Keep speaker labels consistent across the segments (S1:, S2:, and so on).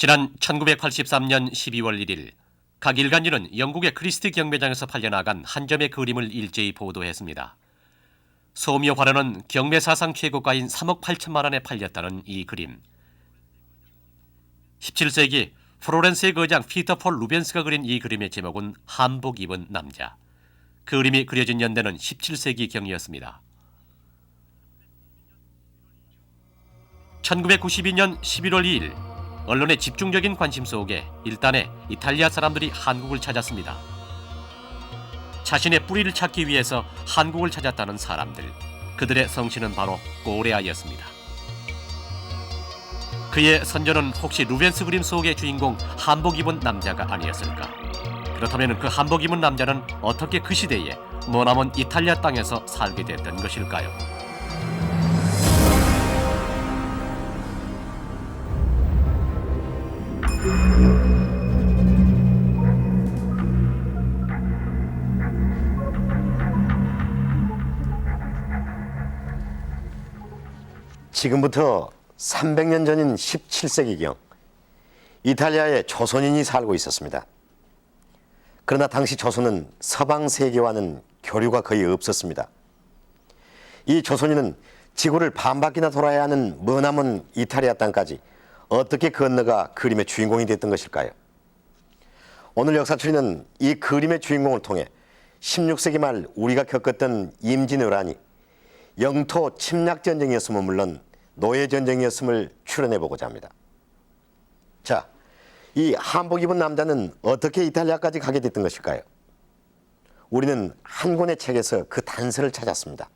S1: 지난 1983년 12월 1일 각 일간지는 영국의 크리스티 경매장에서 팔려나간 한 점의 그림을 일제히 보도했습니다. 소묘 화로는 경매 사상 최고가인 3억 8천만 원에 팔렸다는 이 그림. 17세기 플로렌스의 거장 피터 폴 루벤스가 그린 이 그림의 제목은 한복 입은 남자. 그 그림이 그려진 연대는 17세기경이었습니다. 1992년 11월 2일 언론의 집중적인 관심 속에 일단에 이탈리아 사람들이 한국을 찾았습니다. 자신의 뿌리를 찾기 위해서 한국을 찾았다는 사람들, 그들의 성씨는 바로 꼬레아였습니다. 그의 선조는 혹시 루벤스 그림 속의 주인공 한복 입은 남자가 아니었을까? 그렇다면 그 한복 입은 남자는 어떻게 그 시대에 머나먼 이탈리아 땅에서 살게 됐던 것일까요?
S2: 지금부터 300년 전인 17세기경 이탈리아에 조선인이 살고 있었습니다. 그러나 당시 조선은 서방 세계와는 교류가 거의 없었습니다. 이 조선인은 지구를 반바퀴나 돌아야 하는 머나먼 이탈리아 땅까지 어떻게 건너가 그림의 주인공이 됐던 것일까요? 오늘 역사추리는 이 그림의 주인공을 통해 16세기 말 우리가 겪었던 임진왜란이 영토 침략 전쟁이었으면 물론 노예 전쟁이었음을 추론해보고자 합니다. 자, 이 한복 입은 남자는 어떻게 이탈리아까지 가게 됐던 것일까요? 우리는 한 권의 책에서 그 단서를 찾았습니다.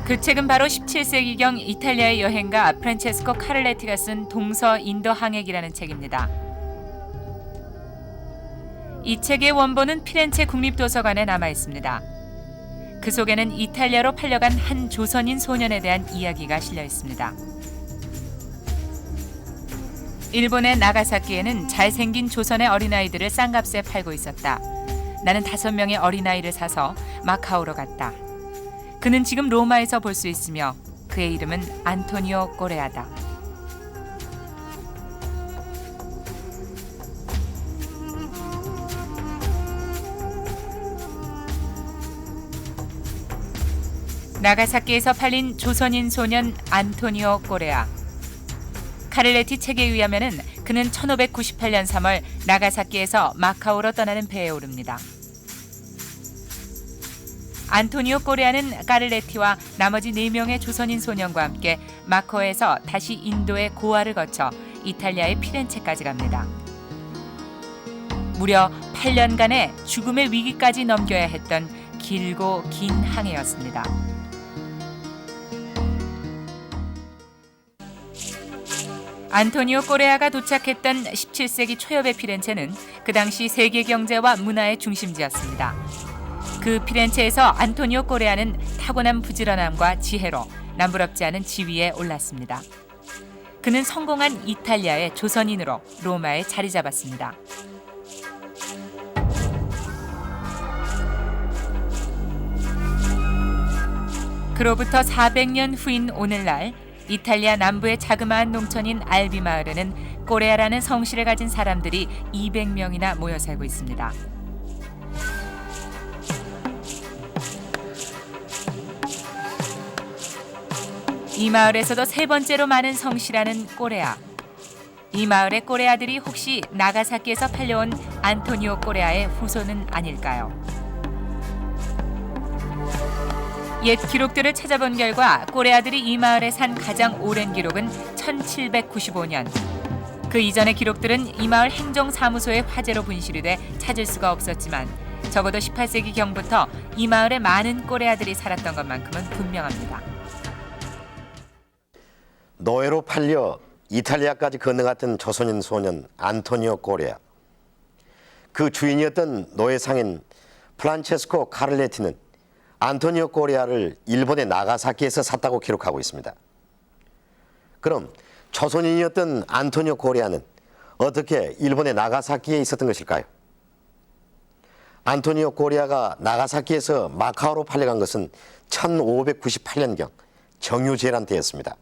S3: 그 책은 바로 17세기경 이탈리아의 여행가 프란체스코 카를레티가 쓴 동서 인도 항해기라는 책입니다. 이 책의 원본은 피렌체 국립도서관에 남아 있습니다. 그 속에는 이탈리아로 팔려간 한 조선인 소년에 대한 이야기가 실려 있습니다. 일본의 나가사키에는 잘생긴 조선의 어린아이들을 싼값에 팔고 있었다. 나는 5명의 어린아이를 사서 마카오로 갔다. 그는 지금 로마에서 볼 수 있으며 그의 이름은 안토니오 꼬레아다. 나가사키에서 팔린 조선인 소년 안토니오 꼬레아. 카를레티 책에 의하면 그는 1598년 3월 나가사키에서 마카오로 떠나는 배에 오릅니다. 안토니오 꼬레아는 카를레티와 나머지 4명의 조선인 소년과 함께 마카오에서 다시 인도의 고아를 거쳐 이탈리아의 피렌체까지 갑니다. 무려 8년간의 죽음의 위기까지 넘겨야 했던 길고 긴 항해였습니다. 안토니오 꼬레아가 도착했던 17세기 초엽의 피렌체는 그 당시 세계 경제와 문화의 중심지였습니다. 그 피렌체에서 안토니오 꼬레아는 타고난 부지런함과 지혜로 남부럽지 않은 지위에 올랐습니다. 그는 성공한 이탈리아의 조선인으로 로마에 자리 잡았습니다. 그로부터 400년 후인 오늘날 이탈리아 남부의 자그마한 농촌인 알비 마을에는 꼬레아라는 성씨를 가진 사람들이 200명이나 모여 살고 있습니다. 이 마을에서도 3번째로 많은 성씨라는 꼬레아. 이 마을의 꼬레아들이 혹시 나가사키에서 팔려온 안토니오 꼬레아의 후손은 아닐까요? 옛 기록들을 찾아본 결과 꼬레아들이 이 마을에 산 가장 오랜 기록은 1795년. 그 이전의 기록들은 이 마을 행정사무소의 화재로 분실이 돼 찾을 수가 없었지만 적어도 18세기경부터 이 마을에 많은 꼬레아들이 살았던 것만큼은 분명합니다.
S2: 노예로 팔려 이탈리아까지 건너갔던 조선인 소년 안토니오 꼬레아. 그 주인이었던 노예상인 프란체스코 카를레티는 안토니오 꼬레아를 일본의 나가사키에서 샀다고 기록하고 있습니다. 그럼 조선인이었던 안토니오 꼬레아는 어떻게 일본의 나가사키에 있었던 것일까요? 안토니오 꼬레아가 나가사키에서 마카오로 팔려간 것은 1598년경 정유재란 때였습니다.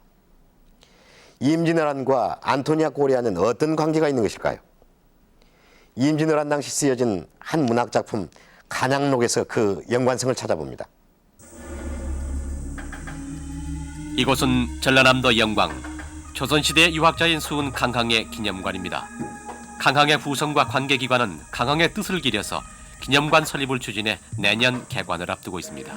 S2: 임진왜란과 안토니아 꼬레아는 어떤 관계가 있는 것일까요? 임진왜란 당시 쓰여진 한 문학작품 간양록에서 그 연관성을 찾아봅니다.
S1: 이곳은 전라남도 영광, 조선시대 유학자인 수은 강항의 기념관입니다. 강항의 후손과 관계기관은 강항의 뜻을 기려서 기념관 설립을 추진해 내년 개관을 앞두고 있습니다.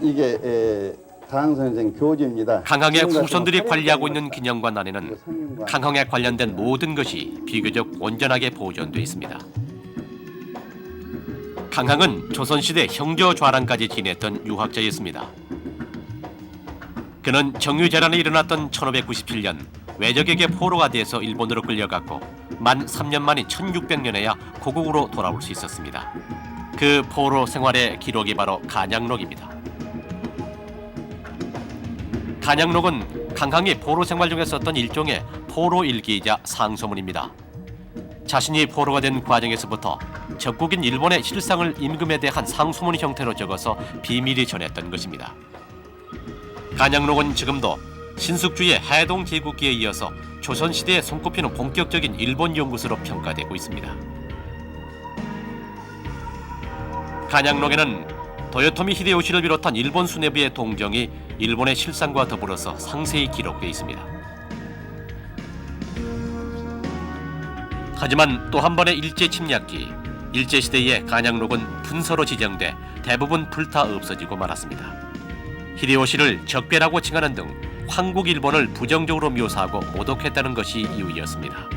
S4: 이게 강 선생 교지입니다.
S1: 강항의 후손들이 관리하고 있는 기념관 안에는 강항에 관련된 모든 것이 비교적 온전하게 보존돼 있습니다. 강항은 조선시대 형조좌랑까지 지냈던 유학자였습니다. 그는 정유재란이 일어났던 1597년 외적에게 포로가 돼서 일본으로 끌려갔고 만 3년 만인 1600년에야 고국으로 돌아올 수 있었습니다. 그 포로 생활의 기록이 바로 간양록입니다. 간양록은 강항이 포로 생활 중에 썼던 일종의 포로 일기이자 상소문입니다. 자신이 포로가 된 과정에서부터 적국인 일본의 실상을 임금에 대한 상소문 형태로 적어서 비밀히 전했던 것입니다. 간양록은 지금도 신숙주의 해동 제국기에 이어서 조선시대에 손꼽히는 본격적인 일본 연구소로 평가되고 있습니다. 간양록에는 도요토미 히데요시를 비롯한 일본 수뇌부의 동정이 일본의 실상과 더불어서 상세히 기록되어 있습니다. 하지만 또 한 번의 일제 침략기, 일제시대의 간양록은 분서로 지정돼 대부분 불타 없어지고 말았습니다. 히데요시를 적배라고 칭하는 등 황국 일본을 부정적으로 묘사하고 모독했다는 것이 이유였습니다.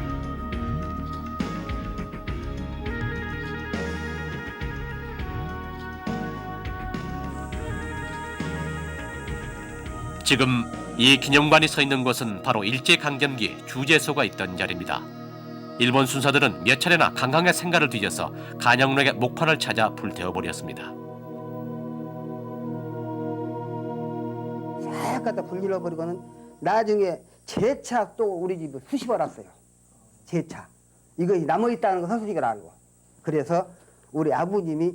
S1: 지금 이 기념관이 서 있는 곳은 바로 일제강점기 주재소가 있던 자리입니다. 일본 순사들은 몇 차례나 강항의 생가를 뒤져서 간양록의 목판을 찾아 불태워버렸습니다.
S5: 싹 갖다 불질러버리고는 나중에 재차 또 우리 집에 수십을 왔어요. 재차. 이거 남아있다는 거 선수식을 알고. 그래서 우리 아버님이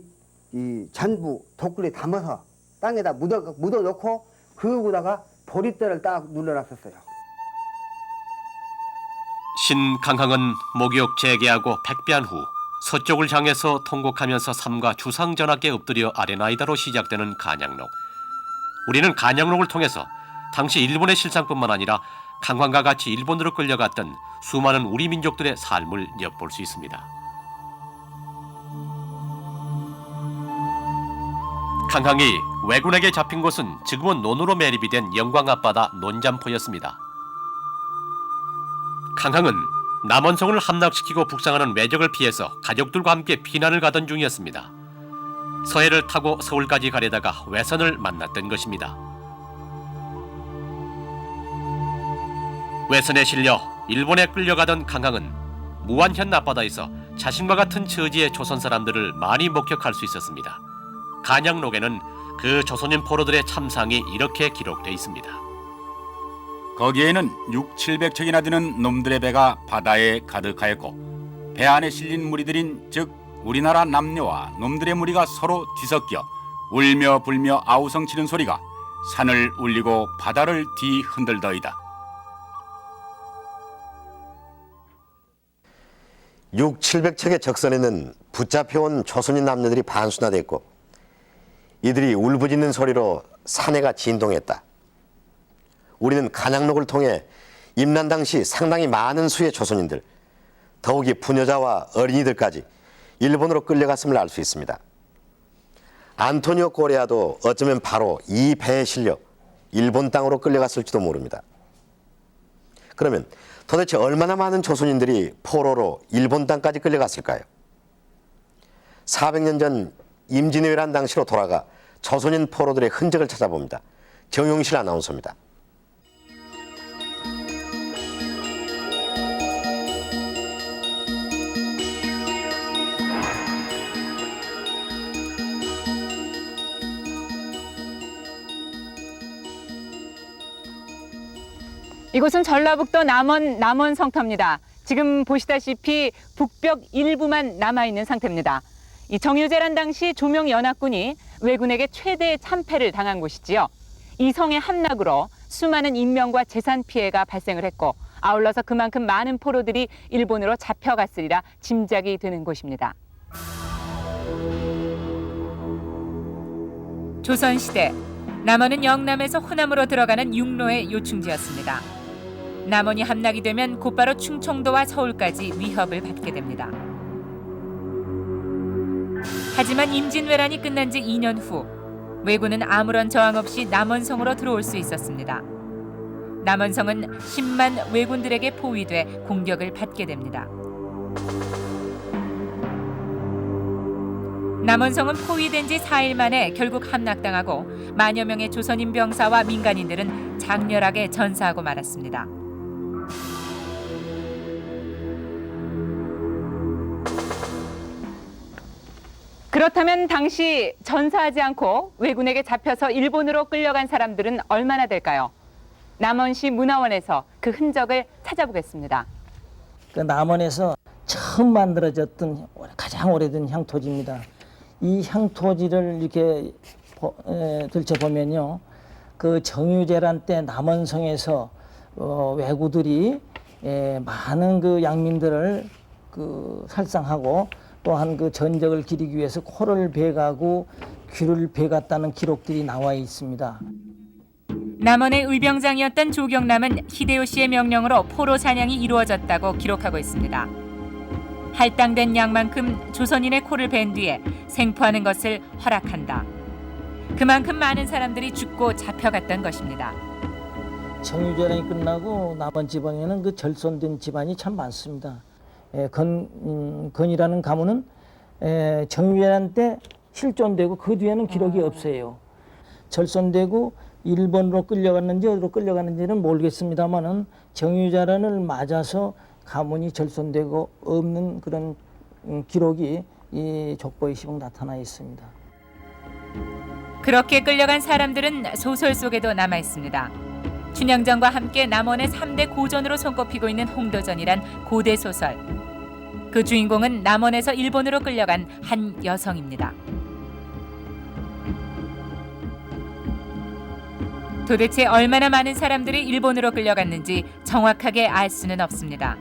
S5: 이 전부 독글에 담아서 땅에다 묻어놓고 그거다가 보릿대를 딱 눌러놨었어요.
S1: 신강항은 목욕 재개하고 백배한 후 서쪽을 향해서 통곡하면서 삼가 주상전하께 엎드려 아레나이다로 시작되는 간양록. 우리는 간양록을 통해서 당시 일본의 실상뿐만 아니라 강황과 같이 일본으로 끌려갔던 수많은 우리 민족들의 삶을 엿볼 수 있습니다. 강항이 왜군에게 잡힌 곳은 지금은 논으로 매립이 된 영광 앞바다 논잠포였습니다. 강항은 남원성을 함락시키고 북상하는 외적을 피해서 가족들과 함께 피난을 가던 중이었습니다. 서해를 타고 서울까지 가려다가 외선을 만났던 것입니다. 외선에 실려 일본에 끌려가던 강항은 무안현 앞바다에서 자신과 같은 처지의 조선 사람들을 많이 목격할 수 있었습니다. 간양록에는 그 조선인 포로들의 참상이 이렇게 기록되어 있습니다.
S6: 거기에는 600~700척이나 되는 놈들의 배가 바다에 가득하였고 배 안에 실린 무리들인 즉 우리나라 남녀와 놈들의 무리가 서로 뒤섞여 울며 불며 아우성치는 소리가 산을 울리고 바다를 뒤흔들더이다.
S2: 600~700척의 적선에는 붙잡혀온 조선인 남녀들이 반수나 됐고 이들이 울부짖는 소리로 사내가 진동했다. 우리는 간양록을 통해 임난 당시 상당히 많은 수의 조선인들, 더욱이 부녀자와 어린이들까지 일본으로 끌려갔음을 알 수 있습니다. 안토니오 꼬레아도 어쩌면 바로 이 배에 실려 일본 땅으로 끌려갔을지도 모릅니다. 그러면 도대체 얼마나 많은 조선인들이 포로로 일본 땅까지 끌려갔을까요? 400년 전 임진왜란 당시로 돌아가 조선인 포로들의 흔적을 찾아봅니다. 정용실 아나운서입니다.
S3: 이곳은 전라북도 남원 성터입니다. 지금 보시다시피 북벽 일부만 남아있는 상태입니다. 이 정유재란 당시 조명연합군이 왜군에게 최대의 참패를 당한 곳이지요. 이성의 함락으로 수많은 인명과 재산 피해가 발생을 했고 아울러서 그만큼 많은 포로들이 일본으로 잡혀갔으리라 짐작이 되는 곳입니다. 조선시대 남원은 영남에서 호남으로 들어가는 육로의 요충지였습니다. 남원이 함락이 되면 곧바로 충청도와 서울까지 위협을 받게 됩니다. 하지만 임진왜란이 끝난 지 2년 후 왜군은 아무런 저항 없이 남원성으로 들어올 수 있었습니다. 남원성은 10만 왜군들에게 포위돼 공격을 받게 됩니다. 남원성은 포위된 지 4일 만에 결국 함락당하고 만여 명의 조선인 병사와 민간인들은 장렬하게 전사하고 말았습니다. 그렇다면 당시 전사하지 않고 왜군에게 잡혀서 일본으로 끌려간 사람들은 얼마나 될까요? 남원시 문화원에서 그 흔적을 찾아보겠습니다.
S7: 그 남원에서 처음 만들어졌던 가장 오래된 향토지입니다. 이 향토지를 이렇게 들춰보면요, 그 정유재란 때 남원성에서 왜구들이 많은 그 양민들을 살상하고 또한 그 전적을 기리기 위해서 코를 베가고 귀를 베갔다는 기록들이 나와 있습니다.
S3: 남원의 의병장이었던 조경남은 히데요시의 명령으로 포로 사냥이 이루어졌다고 기록하고 있습니다. 할당된 양만큼 조선인의 코를 벤 뒤에 생포하는 것을 허락한다. 그만큼 많은 사람들이 죽고 잡혀갔던 것입니다.
S7: 정유재란이 끝나고 남원 지방에는 그 절손된 집안이 참 많습니다. 건이라는 가문은 정유재란 때 실존되고 그 뒤에는 기록이 없어요. 절손되고 일본으로 끌려갔는지 어디로 끌려갔는지는 모르겠습니다만은 정유재란을 맞아서 가문이 절손되고 없는 그런 기록이 이 족보의 시록 나타나 있습니다.
S3: 그렇게 끌려간 사람들은 소설 속에도 남아 있습니다. 춘향전과 함께 남원의 3대 고전으로 손꼽히고 있는 홍도전이란 고대 소설. 그 주인공은 남원에서 일본으로 끌려간 한 여성입니다. 도대체 얼마나 많은 사람들이 일본으로 끌려갔는지 정확하게 알 수는 없습니다.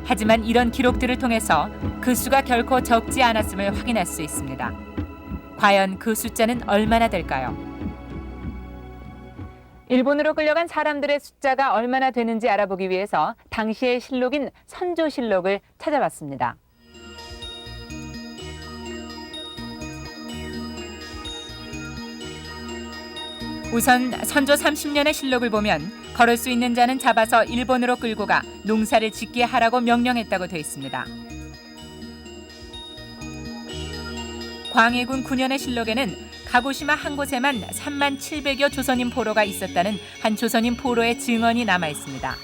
S3: 하지만 이런 기록들을 통해서 그 수가 결코 적지 않았음을 확인할 수 있습니다. 과연 그 숫자는 얼마나 될까요? 일본으로 끌려간 사람들의 숫자가 얼마나 되는지 알아보기 위해서 당시의 실록인 선조실록을 찾아봤습니다. 우선 선조 30년의 실록을 보면 걸을 수 있는 자는 잡아서 일본으로 끌고 가 농사를 짓게 하라고 명령했다고 되어 있습니다. 광해군 9년의 실록에는 가고시마 한 곳에만 3만 700여 조선인 포로가 있었다는 한 조선인 포로의 증언이 남아 있습니다.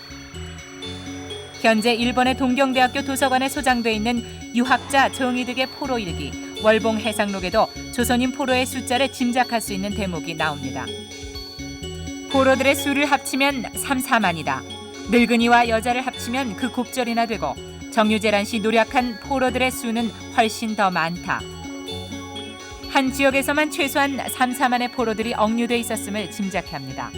S3: 현재 일본의 동경대학교 도서관에 소장돼 있는 유학자 정의득의 포로 일기 월봉 해상록에도 조선인 포로의 숫자를 짐작할 수 있는 대목이 나옵니다. 포로들의 수를 합치면 3, 4만이다. 늙은이와 여자를 합치면 그 곱절이나 되고 정유재란 시 노력한 포로들의 수는 훨씬 더 많다. 한 지역에서만 최소한 3, 4만의 포로들이 억류돼 있었음을 짐작해 합니다.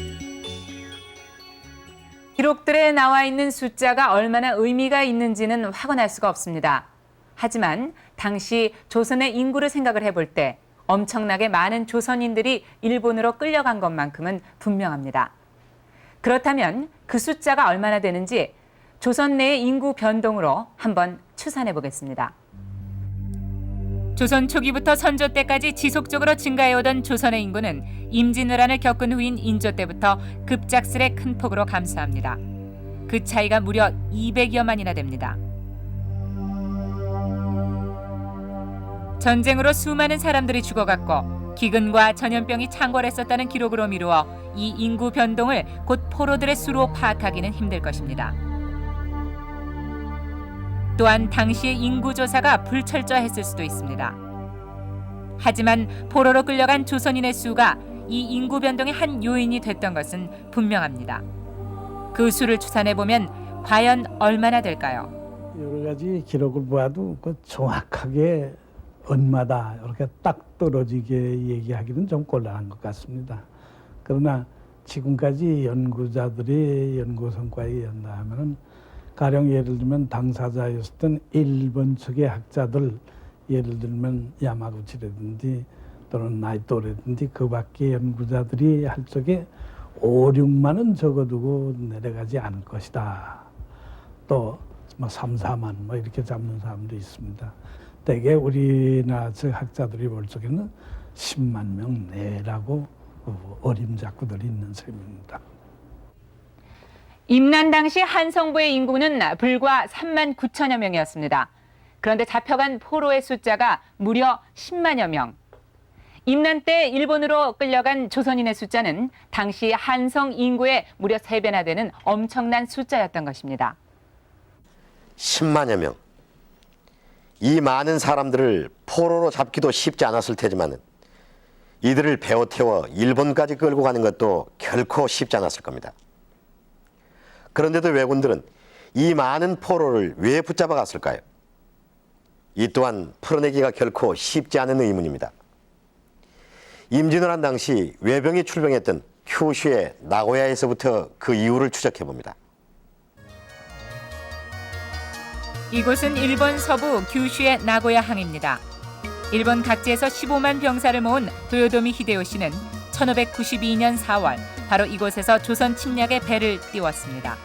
S3: 기록들에 나와 있는 숫자가 얼마나 의미가 있는지는 확언할 수가 없습니다. 하지만 당시 조선의 인구를 생각을 해볼 때 엄청나게 많은 조선인들이 일본으로 끌려간 것만큼은 분명합니다. 그렇다면 그 숫자가 얼마나 되는지 조선 내의 인구 변동으로 한번 추산해 보겠습니다. 조선 초기부터 선조 때까지 지속적으로 증가해오던 조선의 인구는 임진왜란을 겪은 후인 인조 때부터 급작스레 큰 폭으로 감소합니다. 그 차이가 무려 200여만이나 됩니다. 전쟁으로 수많은 사람들이 죽어갔고 기근과 전염병이 창궐했었다는 기록으로 미루어 이 인구 변동을 곧 포로들의 수로 파악하기는 힘들 것입니다. 또한 당시의 인구 조사가 불철저했을 수도 있습니다. 하지만 포로로 끌려간 조선인의 수가 이 인구 변동의 한 요인이 됐던 것은 분명합니다. 그 수를 추산해보면 과연 얼마나 될까요?
S8: 여러 가지 기록을 보아도 정확하게 얼마다 이렇게 딱 떨어지게 얘기하기는 좀 곤란한 것 같습니다. 그러나 지금까지 연구자들의 연구 성과에 의한다 하면은 가령 예를 들면 당사자였던 일본 측의 학자들, 예를 들면 야마구치라든지 또는 나이토라든지 그 밖의 연구자들이 할 적에 5, 6만은 적어두고 내려가지 않을 것이다. 또 뭐 3, 4만 뭐 이렇게 잡는 사람도 있습니다. 대개 우리나라 측 학자들이 볼 적에는 10만 명 내라고 어림잡고들이 있는 셈입니다.
S3: 임난 당시 한성부의 인구는 불과 3만 9천여 명이었습니다. 그런데 잡혀간 포로의 숫자가 무려 10만여 명. 임난 때 일본으로 끌려간 조선인의 숫자는 당시 한성 인구의 무려 3배나 되는 엄청난 숫자였던 것입니다.
S2: 10만여 명. 이 많은 사람들을 포로로 잡기도 쉽지 않았을 테지만 이들을 베어 태워 일본까지 끌고 가는 것도 결코 쉽지 않았을 겁니다. 그런데도 왜군들은 이 많은 포로를 왜 붙잡아 갔을까요? 이 또한 풀어내기가 결코 쉽지 않은 의문입니다. 임진왜란 당시 외병이 출병했던 큐슈의 나고야에서부터 그 이유를 추적해 봅니다.
S3: 이곳은 일본 서부 규슈의 나고야항입니다. 일본 각지에서 15만 병사를 모은 도요토미 히데요시는 1592년 4월 바로 이곳에서 조선 침략의 배를 띄웠습니다.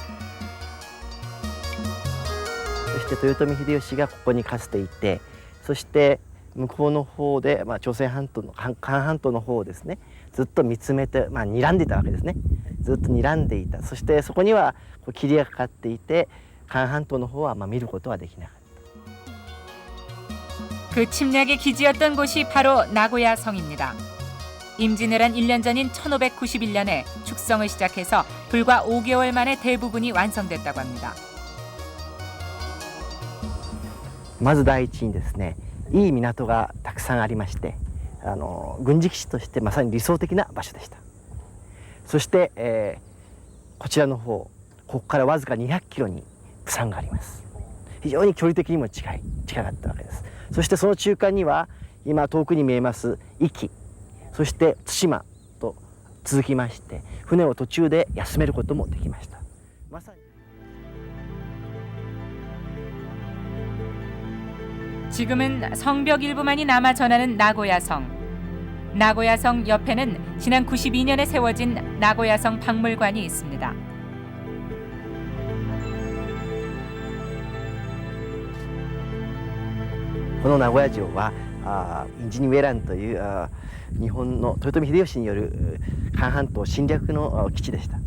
S9: そして豊臣秀吉がここにかつていて、そして向こうの方で、朝鮮半島の韓半島の方をですね、ずっと見つめて、睨んでいたわけですね。ずっと睨んでいた。そしてそこには霧がかかっていて、韓半島の方は見ることはできなかった。
S3: 그 침략의 기지였던 곳이 바로 나고야 성입니다. 임진왜란 1년 전인 1591년에 축성을 시작해서 불과 5개월 만에 대부분이 완성됐다고 합니다.
S9: まず第一にですね、いい港がたくさんありまして、軍事基地としてまさに理想的な場所でした。そして、こちらの方、ここからわずか200キロに釜山があります。非常に距離的にも近かったわけです。そしてその中間には今遠くに見えます壱岐、そして対馬と続きまして、船を途中で休めることもできました。まさに
S3: 지금은 성벽 일부만이 남아 전하는 나고야성. 나고야성 옆에는 지난 92년에 세워진 나고야성 박물관이 있습니다.
S9: この名古屋城はインジニウェランという日本の豊臣秀吉による韓半島侵略の基地でした。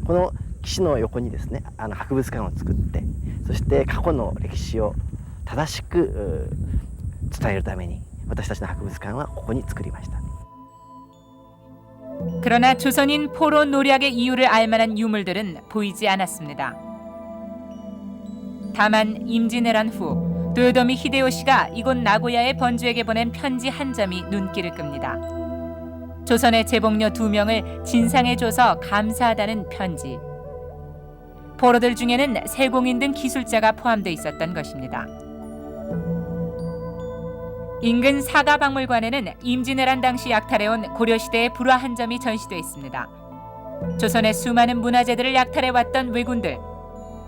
S9: この基地の横にですね、博物館を作って、そして過去の歴史を正しく伝えるために私たちの博物館はここに作りました。
S3: 그러나 조선인 포로 노략의 이유를 알만한 유물들은 보이지 않았습니다. 다만 임진왜란 후 도요토미 히데요시가 이곳 나고야의 번주에게 보낸 편지 한 점이 눈길을 끕니다. 조선의 제복녀 2명을 진상해줘서 감사하다는 편지. 포로들 중에는 세공인 등 기술자가 포함돼 있었던 것입니다. 인근 사가박물관에는 임진왜란 당시 약탈해온 고려시대의 불화 한 점이 전시돼 있습니다. 조선의 수많은 문화재들을 약탈해왔던 왜군들.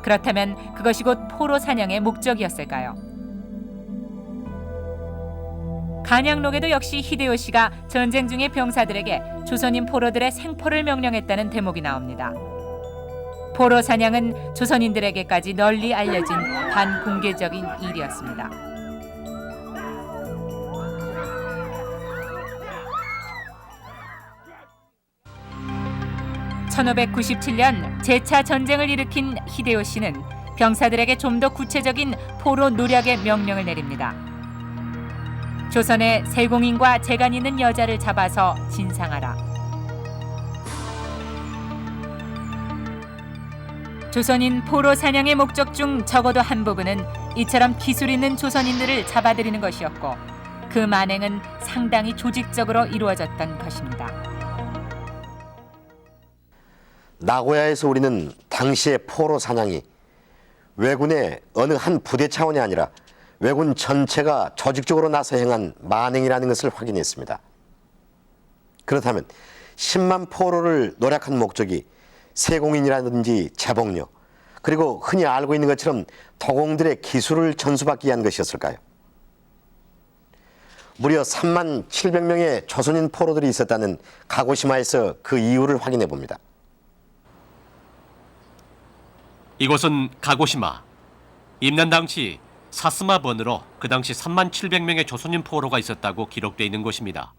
S3: 그렇다면 그것이 곧 포로 사냥의 목적이었을까요? 간양록에도 역시 히데요시가 전쟁 중의 병사들에게 조선인 포로들의 생포를 명령했다는 대목이 나옵니다. 포로 사냥은 조선인들에게까지 널리 알려진 반공개적인 일이었습니다. (1597년) 제차 전쟁을 일으킨 히데요시는 병사들에게 좀 더 구체적인 포로 노략의 명령을 내립니다. 조선의 세공인과 재간 있는 여자를 잡아서 진상하라. 조선인 포로 사냥의 목적 중 적어도 한 부분은 이처럼 기술 있는 조선인들을 잡아들이는 것이었고, 그 만행은 상당히 조직적으로 이루어졌던 것입니다.
S2: 나고야에서 우리는 당시의 포로 사냥이 왜군의 어느 한 부대 차원이 아니라 왜군 전체가 조직적으로 나서 행한 만행이라는 것을 확인했습니다. 그렇다면 10만 포로를 노력한 목적이 세공인이라든지 재봉료, 그리고 흔히 알고 있는 것처럼 도공들의 기술을 전수받기 위한 것이었을까요? 무려 3만 700명의 조선인 포로들이 있었다는 가고시마에서 그 이유를 확인해 봅니다.
S1: 이곳은 가고시마. 임난 당시 사스마 번으로 그 당시 3만 700명의 조선인 포로가 있었다고 기록되어 있는 곳입니다.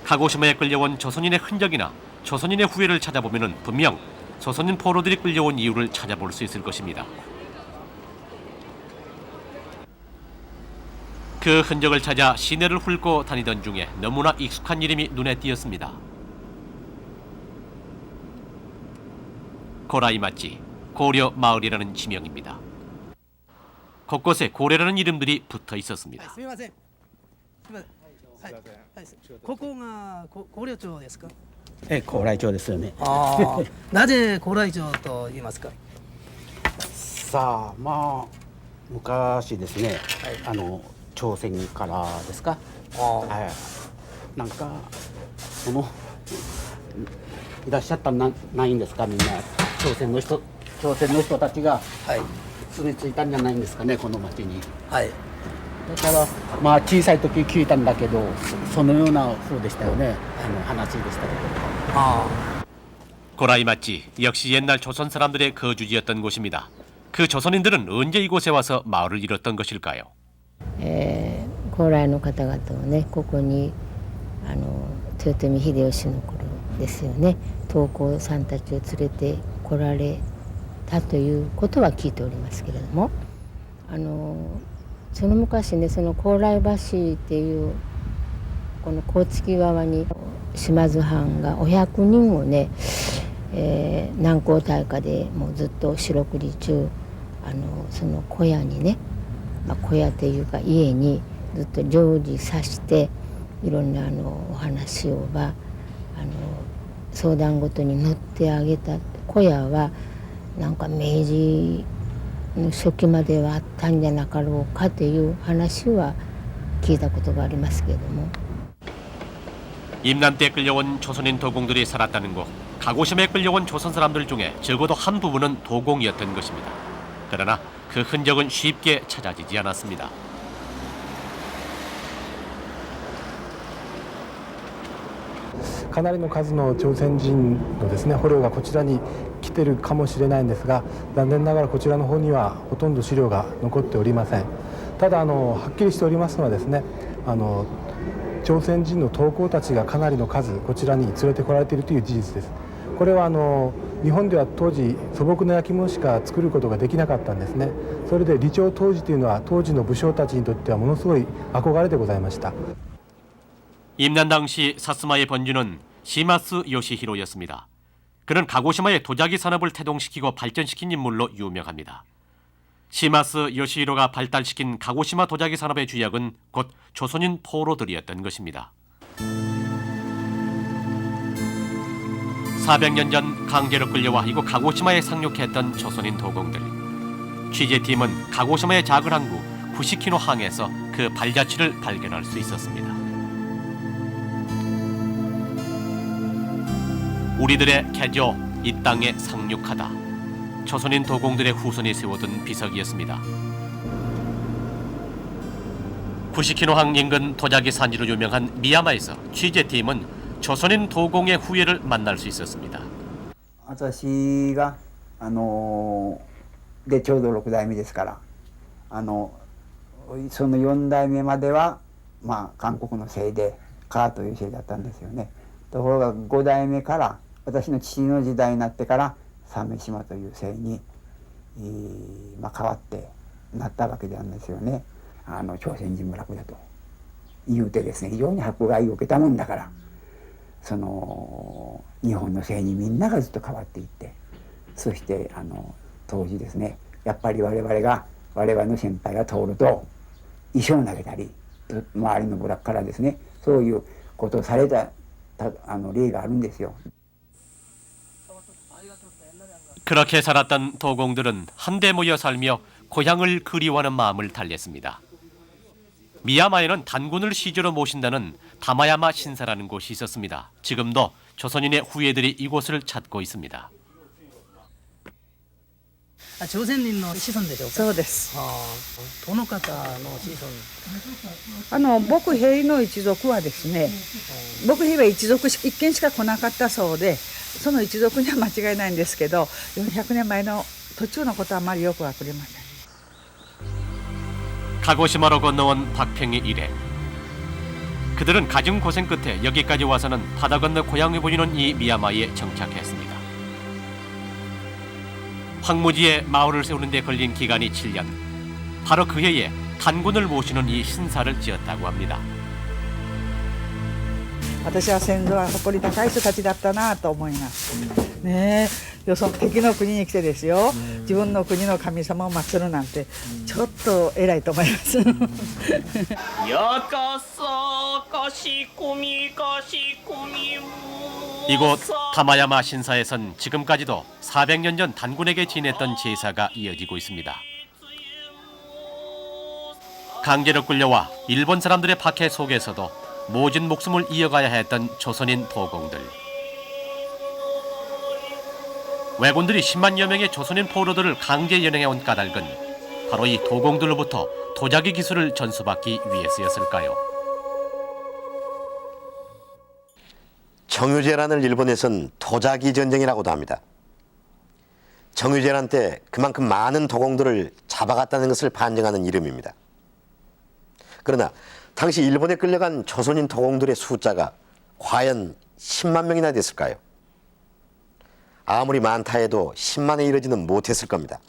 S1: 가고시마에 끌려온 조선인의 흔적이나 조선인의 후예를 찾아보면 분명 조선인 포로들이 끌려온 이유를 찾아볼 수 있을 것입니다. 그 흔적을 찾아 시내를 훑고 다니던 중에 너무나 익숙한 이름이 눈에 띄었습니다. 고라이마치, 고려 마을이라는 지명입니다. 곳곳에 고려라는 이름들이 붙어 있었습니다.
S10: すみません。ここが高陵町ですか。
S11: 高麗町ですよね。
S10: なぜ高麗町と言いますか。
S11: さあまあ昔ですね、朝鮮からですか。なんかそのいらっしゃったんないんですかみんな朝鮮の人たちが住み着いたんじゃないんですかねこの町に。だからまあ小さい時聞いたんだけどそのような風でしたよね話でしたけど。
S1: 고라이마치 역시 옛날 조선 사람들의 거주지였던 곳입니다. 그 조선인들은 언제 이곳에 와서 마을을 잃었던 것일까요?
S12: 高麗の方々をねここに豊臣秀吉の頃ですよね刀工さんたちを連れて来られたということは聞いておりますけれどもその昔ねその高麗橋っていうこの高槻川に島津藩が500人をね、南光大火でもうずっと四六時中その小屋にね、小屋というか家にずっと常時さしていろんなお話を相談ごとに乗ってあげた小屋はなんか明治の初期まではあったんじゃなかろうかという話は聞いたことがありますけれども。
S1: 임난 때 끌려온 조선인 도공들이 살았다는 곳, 가고심에 끌려온 조선 사람들 중에 적어도 한 부분은 도공이었던 것입니다. 그러나 그 흔적은 쉽게 찾아지지 않았습니다.
S13: かなりの数の朝鮮人のですね捕虜がこちらに来てるかもしれないんですが残念ながらこちらの方にはほとんど資料が残っておりません。ただはっきりしておりますのはですね朝鮮人の刀工たちがかなりの数こちらに連れてこられているという事実です。これは日本では当時素朴な焼き物しか作ることができなかったんですね。それで李朝当時というのは当時の武将たちにとってはものすごい憧れでございました。
S1: 임난 당시 사스마의 번주는 시마스 요시히로였습니다. 그는 가고시마의 도자기 산업을 태동시키고 발전시킨 인물로 유명합니다. 시마스 요시히로가 발달시킨 가고시마 도자기 산업의 주역은 곧 조선인 포로들이었던 것입니다. 400년 전 강제로 끌려와 이곳 가고시마에 상륙했던 조선인 도공들. 취재팀은 가고시마의 작은 항구 구시키노 항에서 그 발자취를 발견할 수 있었습니다. 우리들의 개조, 이 땅에 상륙하다. 조선인 도공들의 후손이 세워둔 비석이었습니다. 구시키노항 인근 도자기 산지로 유명한 미야마에서 취재팀은 조선인 도공의 후예를 만날 수 있었습니다.
S5: 私がでちょうど6代目ですからその4代目までは韓国の姓でカーという姓だったんですよね。ところが5代目から私の父の時代になってから鮫島という姓に、変わってなったわけなんですよね。朝鮮人部落だと言うてですね非常に迫害を受けたもんだからその日本の姓にみんながずっと変わっていってそして当時ですねやっぱり我々の先輩が通ると石を投げたり周りの部落からですねそういうことをされた例があるんですよ。
S1: 그렇게 살았던 도공들은 한데 모여 살며 고향을 그리워하는 마음을 달랬습니다. 미야마에는 단군을 시주로 모신다는 다마야마 신사라는 곳이 있었습니다. 지금도 조선인의 후예들이 이곳을 찾고 있습니다.
S10: 朝鮮人の子孫でしょうか。
S14: そうです。
S10: どの方の子孫。
S14: 牧兵の一族はですね、牧兵は一族一軒しか来なかったそうで、その一族には間違いないんですけど、400年前の途中のことはあまりよくわかりません。
S1: 카고시마로 건너온 박평의 일행. 그들은 가중 고생 끝에 여기까지 와서는 바다 건너 고향이 보이는 이 미야마에 정착했습니다. 황무지에 마을을 세우는 데 걸린 기간이 7년. 바로 그 해에 단군을 모시는 이 신사를 지었다고 합니다.
S14: 私は先祖は誇り高い人たちだったなと思いますね。よそ敵の国に来てですよ、自分の国の神様を祀るなんてちょっと偉いと思います。
S1: 이곳 다마야마 신사에선 지금까지도 400년 전 단군에게 지냈던 제사가 이어지고 있습니다. 강제로 끌려와 일본 사람들의 박해 속에서도 모진 목숨을 이어가야 했던 조선인 도공들. 왜군들이 10만여 명의 조선인 포로들을 강제 연행해온 까닭은 바로 이 도공들로부터 도자기 기술을 전수받기 위해서였을까요?
S2: 정유재란을 일본에선 도자기 전쟁이라고도 합니다. 정유재란 때 그만큼 많은 도공들을 잡아갔다는 것을 반증하는 이름입니다. 그러나 당시 일본에 끌려간 조선인 도공들의 숫자가 과연 10만 명이나 됐을까요? 아무리 많다 해도 10만에 이르지는 못했을 겁니다.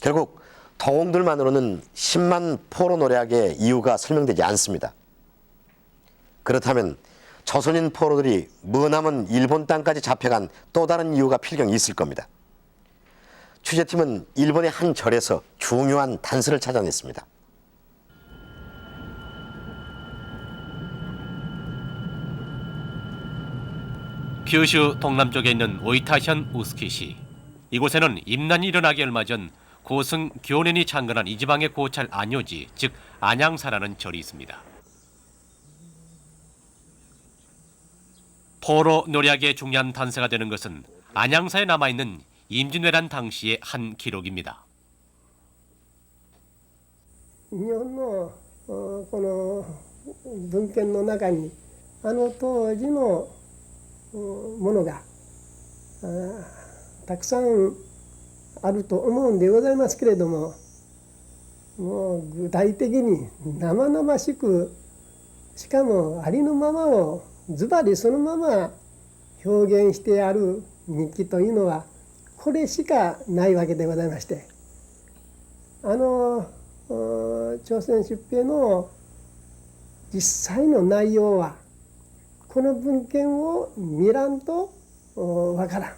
S2: 결국 도공들만으로는 10만 포로 노략의 이유가 설명되지 않습니다. 그렇다면 조선인 포로들이 머나먼 일본 땅까지 잡혀간 또 다른 이유가 필경 있을 겁니다. 취재팀은 일본의 한 절에서 중요한 단서를 찾아냈습니다.
S1: 큐슈 동남쪽에 있는 오이타현 우스키시. 이곳에는 임난이 일어나기 얼마 전 고승 교nen이 창건한 이 지방의 고찰 안요지, 즉 안양사라는 절이 있습니다. 포로 노략의 중요한 단서가 되는 것은 안양사에 남아있는 임진왜란 당시의 한 기록입니다.
S15: 日本のこの文献の中にあの当時のものがたくさんあると思うんでございますけれども、もう具体的に生々しく、しかもありのままをズバリそのまま表現してある日記というのはこれしかないわけでございまして、朝鮮出兵の実際の内容はこの文献を見らんとわからん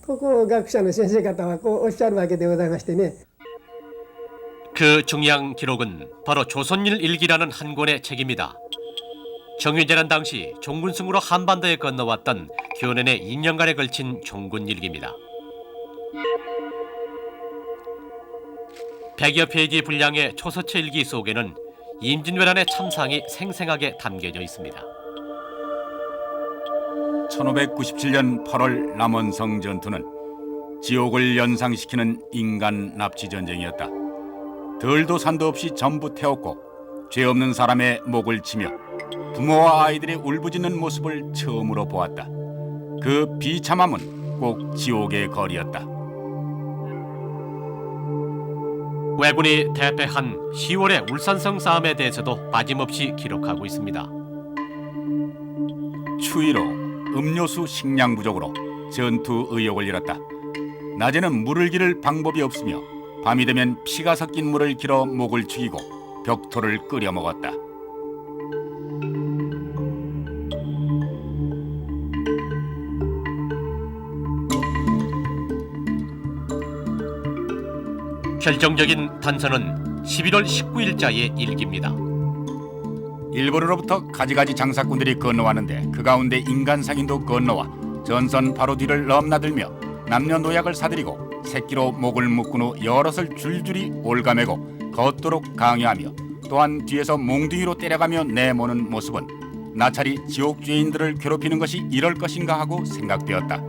S15: と、学者の先生方はこうおっしゃるわけでございましてね。
S1: 그 중요한 기록은 바로 조선일 일기라는 한 권의 책입니다. 정유재란 당시 종군승으로 한반도에 건너왔던 교nen의 2년간에 걸친 종군일기입니다. 100여 페이지 분량의 초서체 일기 속에는 임진왜란의 참상이 생생하게 담겨져 있습니다.
S6: 1597년 8월 남원성 전투는 지옥을 연상시키는 인간 납치 전쟁이었다. 덜도 산도 없이 전부 태웠고 죄 없는 사람의 목을 치며 부모와 아이들의 울부짖는 모습을 처음으로 보았다. 그 비참함은 꼭 지옥의 거리였다.
S1: 왜군이 대패한 10월의 울산성 싸움에 대해서도 빠짐없이 기록하고 있습니다.
S6: 추위로 음료수 식량 부족으로 전투 의욕을 잃었다. 낮에는 물을 기를 방법이 없으며 밤이 되면 피가 섞인 물을 길어 목을 죽이고 벽토를 끓여 먹었다.
S1: 결정적인 단서는 11월 19일자의 일기입니다.
S6: 일본으로부터 가지가지 장사꾼들이 건너왔는데 그 가운데 인간 상인도 건너와 전선 바로 뒤를 넘나들며 남녀노약을 사들이고 새끼로 목을 묶은 후 여럿을 줄줄이 올가매고 걷도록 강요하며 또한 뒤에서 몽둥이로 때려가며 내모는 모습은 나찰이 지옥 죄인들을 괴롭히는 것이 이럴 것인가 하고 생각되었다.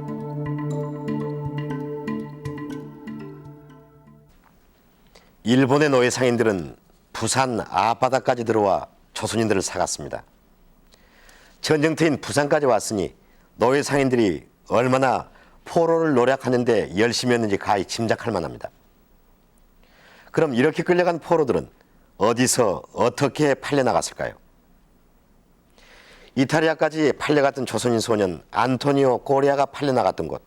S2: 일본의 노예 상인들은 부산 앞바다까지 들어와 조선인들을 사갔습니다. 전쟁터인 부산까지 왔으니 노예 상인들이 얼마나 포로를 노력하는데 열심히였는지 가히 짐작할 만합니다. 그럼 이렇게 끌려간 포로들은 어디서 어떻게 팔려나갔을까요? 이탈리아까지 팔려갔던 조선인 소년 안토니오 꼬레아가 팔려나갔던 곳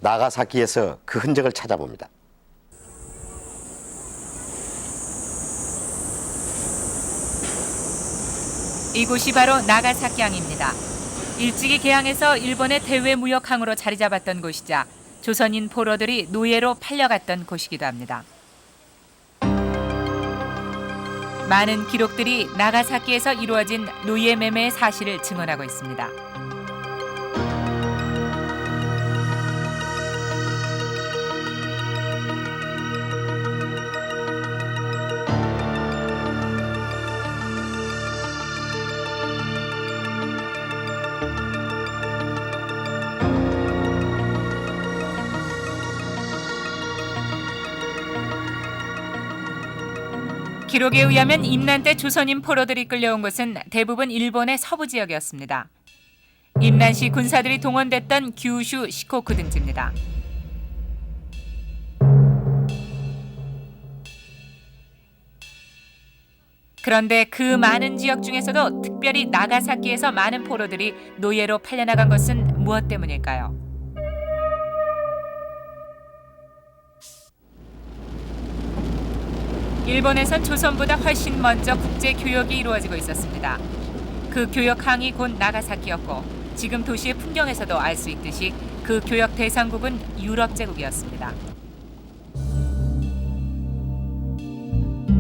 S2: 나가사키에서 그 흔적을 찾아봅니다.
S3: 이곳이 바로 나가사키항입니다. 일찍이 개항해서 일본의 대외 무역항으로 자리 잡았던 곳이자 조선인 포로들이 노예로 팔려갔던 곳이기도 합니다. 많은 기록들이 나가사키에서 이루어진 노예 매매의 사실을 증언하고 있습니다. 기록에 의하면 임난 때 조선인 포로들이 끌려온 곳은 대부분 일본의 서부 지역이었습니다. 임난 시 군사들이 동원됐던 규슈, 시코쿠 등지입니다. 그런데 그 많은 지역 중에서도 특별히 나가사키에서 많은 포로들이 노예로 팔려나간 것은 무엇 때문일까요? 일본에선 조선보다 훨씬 먼저 국제 교역이 이루어지고 있었습니다. 그 교역항이 곧 나가사키였고 지금 도시의 풍경에서도 알 수 있듯이 그 교역 대상국은 유럽 제국이었습니다.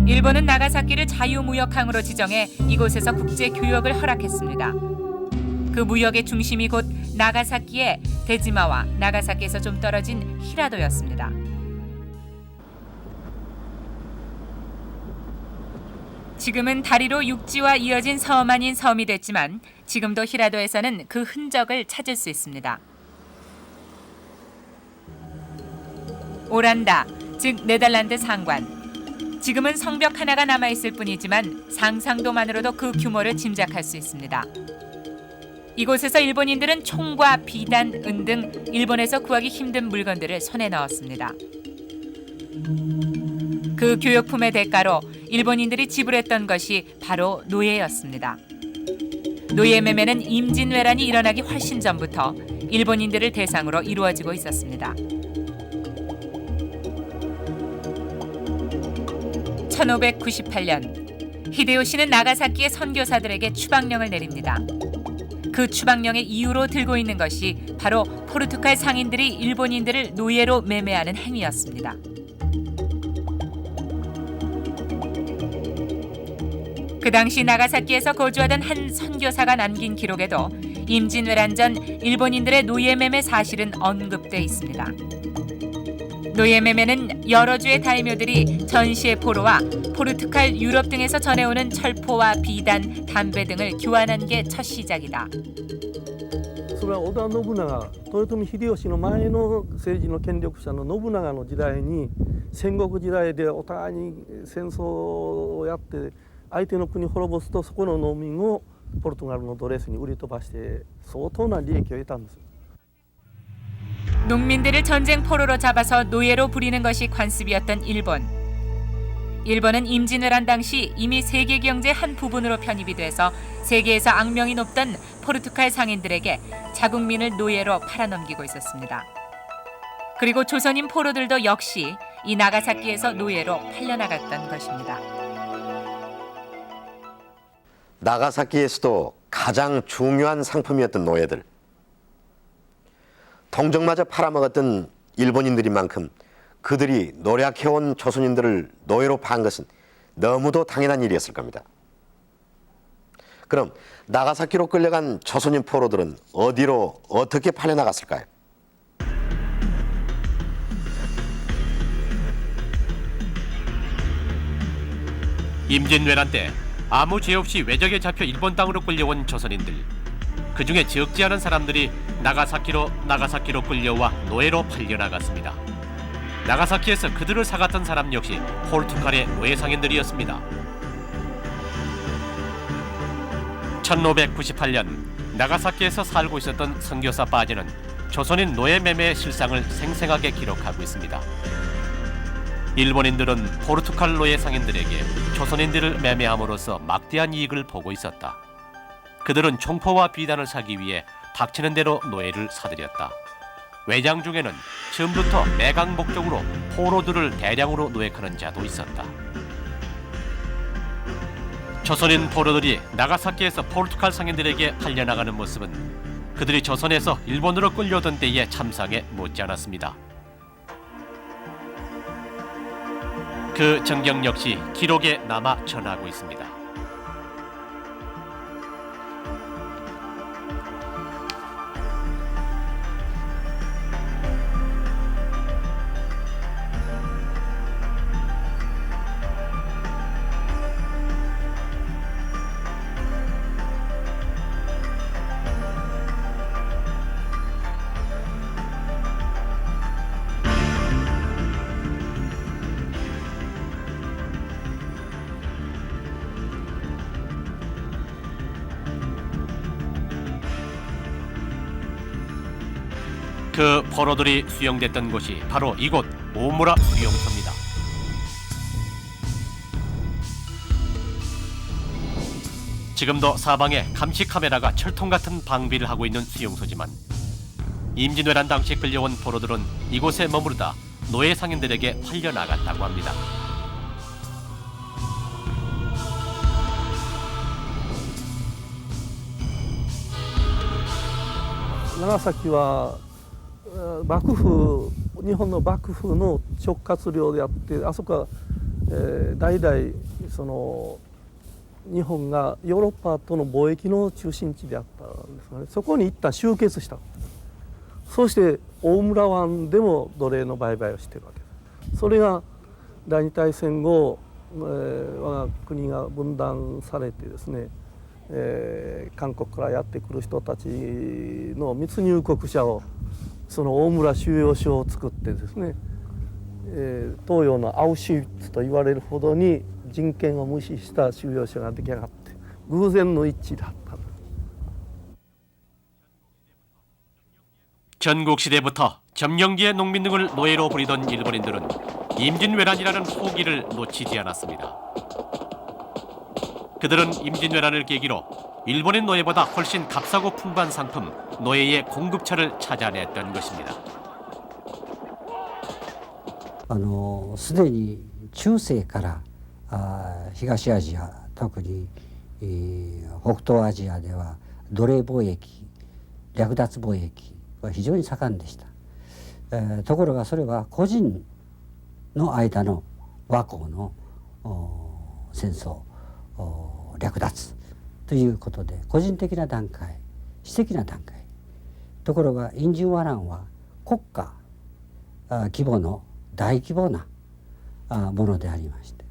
S3: 일본은 나가사키를 자유무역항으로 지정해 이곳에서 국제 교역을 허락했습니다. 그 무역의 중심이 곧 나가사키의 데지마와 나가사키에서 좀 떨어진 히라도였습니다. 지금은 다리로 육지와 이어진 섬 아닌 섬이 됐지만 지금도 히라도에서는 그 흔적을 찾을 수 있습니다. 오란다, 즉 네덜란드 상관. 지금은 성벽 하나가 남아있을 뿐이지만 상상도만으로도 그 규모를 짐작할 수 있습니다. 이곳에서 일본인들은 총과 비단, 은 등 일본에서 구하기 힘든 물건들을 손에 넣었습니다. 그 교역품의 대가로 일본인들이 지불했던 것이 바로 노예였습니다. 노예 매매는 임진왜란이 일어나기 훨씬 전부터 일본인들을 대상으로 이루어지고 있었습니다. 1598년 히데요시는 나가사키의 선교사들에게 추방령을 내립니다. 그 추방령의 이유로 들고 있는 것이 바로 포르투갈 상인들이 일본인들을 노예로 매매하는 행위였습니다. 그 당시 나가사키에서 거주하던 한 선교사가 남긴 기록에도 임진왜란 전 일본인들의 노예 매매 사실은 언급돼 있습니다. 노예 매매는 여러 주의 다이묘들이 전시의 포로와 포르투갈, 유럽 등에서 전해오는 철포와 비단, 담배 등을 교환한 게 첫 시작이다.
S10: それは織田信長、豊臣秀吉の前の政治の権力者の信長の時代に戦国時代でお互いに戦争をやって相手の国を滅ぼすとそこの農民をポルトガルのドレスに売り飛ばして相当な利益を得たんです。
S3: 농민들을 전쟁 포로로 잡아서 노예로 부리는 것이 관습이었던 일본. 일본은 임진왜란 당시 이미 세계 경제의 한 부분으로 편입이 돼서 세계에서 악명이 높던 포르투갈 상인들에게 자국민을 노예로 팔아넘기고 있었습니다. 그리고 조선인 포로들도 역시 이 나가사키에서 노예로 팔려나갔던 것입니다.
S2: 나가사키에서도 가장 중요한 상품이었던 노예들. 동정마저 팔아먹었던 일본인들인 만큼 그들이 노력해온 조선인들을 노예로 판 것은 너무도 당연한 일이었을 겁니다. 그럼 나가사키로 끌려간 조선인 포로들은 어디로 어떻게 팔려나갔을까요?
S1: 임진왜란 때 아무 죄 없이 외적에 잡혀 일본 땅으로 끌려온 조선인들. 그 중에 적지 않은 사람들이 나가사키로 끌려와 노예로 팔려나갔습니다. 나가사키에서 그들을 사갔던 사람 역시 포르투갈의 노예 상인들이었습니다. 1598년 나가사키에서 살고 있었던 선교사 빠지는 조선인 노예 매매의 실상을 생생하게 기록하고 있습니다. 일본인들은 포르투갈 노예 상인들에게 조선인들을 매매함으로써 막대한 이익을 보고 있었다. 그들은 총포와 비단을 사기 위해 닥치는 대로 노예를 사들였다. 외장 중에는 처음부터 매각 목적으로 포로들을 대량으로 노획하는 자도 있었다. 조선인 포로들이 나가사키에서 포르투갈 상인들에게 팔려나가는 모습은 그들이 조선에서 일본으로 끌려오던 때의 참상에 못지않았습니다. 그 전경 역시 기록에 남아 전하고 있습니다. 그 포로들이 수용됐던 곳이 바로 이곳 오무라 수용소입니다. 지금도 사방에 감시 카메라가 철통 같은 방비를 하고 있는 수용소지만 임진왜란 당시 끌려온 포로들은 이곳에 머무르다 노예 상인들에게 팔려나갔다고 합니다.
S10: 나가사키와幕府日本の幕府の直轄領であってあそこは、代々その日本がヨーロッパとの貿易の中心地であったんですがねそこに一旦集結したそして大村湾でも奴隷の売買をしているわけですそれが第二大戦後、我が国が分断されてですね、韓国からやってくる人たちの密入国者をその大村収容所を作ってですね、東洋のアウシュビッツと言われるほどに人権を無視した収容所が出来上がって偶然の一致だった。
S1: 전국시대부터 점령기의 농민 등을 노예로 부리던 일본인들은 임진왜란이라는 후기를 놓치지 않았습니다. 그들은 임진왜란을 계기로 일본인 노예보다 훨씬 값싸고 풍부한 상품, 노예의 공급처를 찾아냈던 것입니다.
S16: すでに中世から東アジア特に、北東アジアでは奴隷貿易略奪貿易は非常に盛んでした、ところがそれは個人の間の倭寇の戦争略奪ということで個人的な段階私的な段階ところが임진왜란は国家規模の大規模なものでありまして、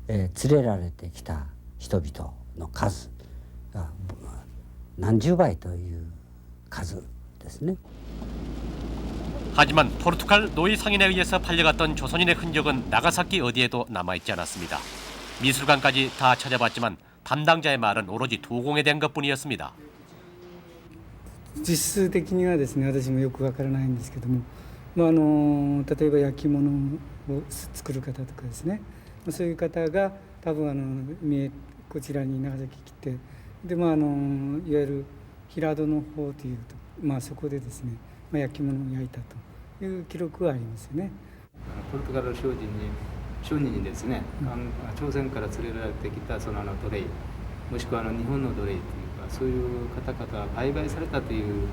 S16: 連れられてきた人々の数が何十倍という数ですね.
S1: 하지만 포르투갈 노예 상인에 의해서 팔려갔던 조선인의 흔적은 나가사키 어디에도 남아있지 않았습니다. 미술관까지 다 찾아봤지만 담당자의 말은 오로지 도공에 대한 것뿐이었습니다.
S17: 実質的にはですね私もよくわからないんですけども、例えば焼き物を作る方とかですねそういう方が多分こちらに長崎来てで、いわゆる平戸の方というと、そこでですね、焼き物を焼いたという記録はありますよね。
S18: ポルトガル商人にですね、朝鮮から連れられてきたその奴隷もしくは日本の奴隷というかそういう方々が売買されたという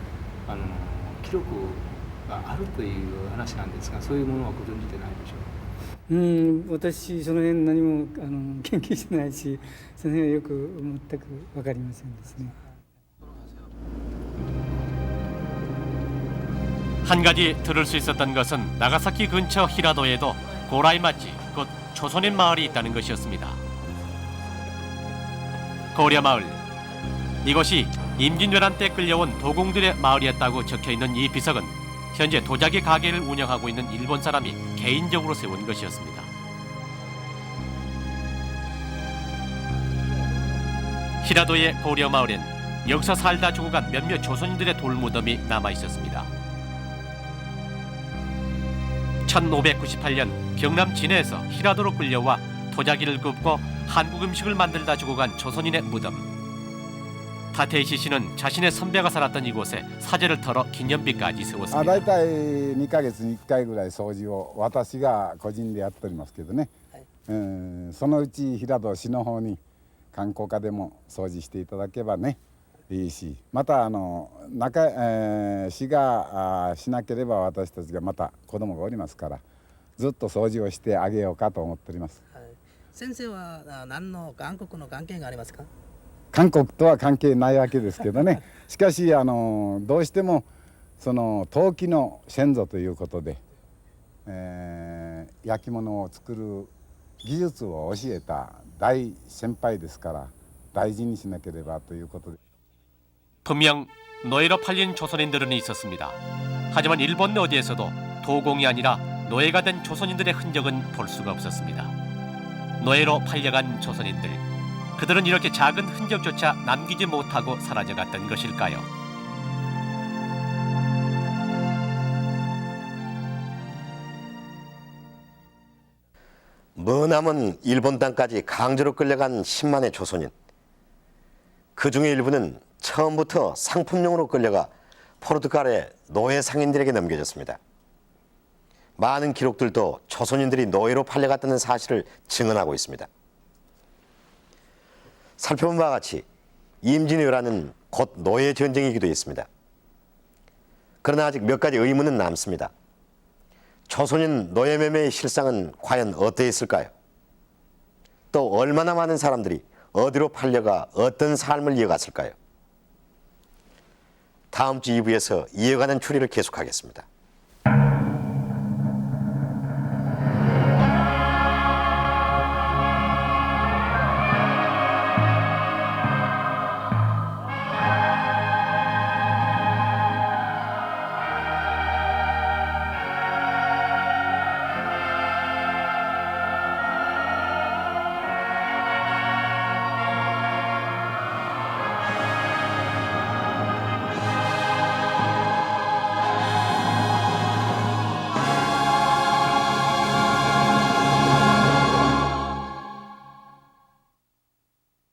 S18: 記録があるという話なんですがそういうものはご存じでないでしょうか。
S17: 私その辺何も研究してないしその辺はよく全く分かりませんですね。
S1: 한 가지 들을 수 있었던 것은 나가사키 근처 히라도에도 고라이마치, 곧 조선인 마을이 있다는 것이었습니다. 고려마을. 이곳이 임진왜란 때 끌려온 도공들의 마을이었다고 적혀있는 이 비석은 현재 도자기 가게를 운영하고 있는 일본 사람이 개인적으로 세운 것이었습니다. 히라도의 고려마을엔 여기서 살다 죽어간 몇몇 조선인들의 돌무덤이 남아있었습니다. 1598년 경남 진해에서 히라도로 끌려와 도자기를 굽고 한국 음식을 만들다 죽어간 조선인의 무덤. 타테이시 씨는 자신의 선배가 살았던 이곳에 사제를 털어 기념비까지 세웠습니다.
S19: 大体2ヶ月に1回ぐらい掃除を私が個人でやっておりますけどね、そのうち平戸市の方に観光課でも掃除していただけばねいいし、また市がしなければ私たちがまた子供がおりますからずっと掃除をしてあげようかと思っております。
S20: 先生は何の韓国の関係がありますか？
S19: 韓国とは関係ないわけですけどねしかしどうしてもその陶器の先祖ということで、焼き物を作る技術を教えた大先輩ですから大事にしなければということで
S1: 분명 노예로 팔린 조선인들은 있었습니다. 하지만 일본 어디에서도 도공이 아니라 노예가 된 조선인들의 흔적은 볼 수가 없었습니다. 노예로 팔려간 조선인들, 그들은 이렇게 작은 흔적조차 남기지 못하고 사라져갔던 것일까요?
S2: 머나먼 일본 땅까지 강제로 끌려간 10만의 조선인. 그 중에 일부는 처음부터 상품용으로 끌려가 포르투갈의 노예 상인들에게 넘겨졌습니다. 많은 기록들도 조선인들이 노예로 팔려갔다는 사실을 증언하고 있습니다. 살펴본 바와 같이 임진왜란은 곧 노예 전쟁이기도 했습니다. 그러나 아직 몇 가지 의문은 남습니다. 조선인 노예 매매의 실상은 과연 어떠했을까요? 또 얼마나 많은 사람들이 어디로 팔려가 어떤 삶을 이어갔을까요? 다음 주 2부에서 이어가는 추리를 계속하겠습니다.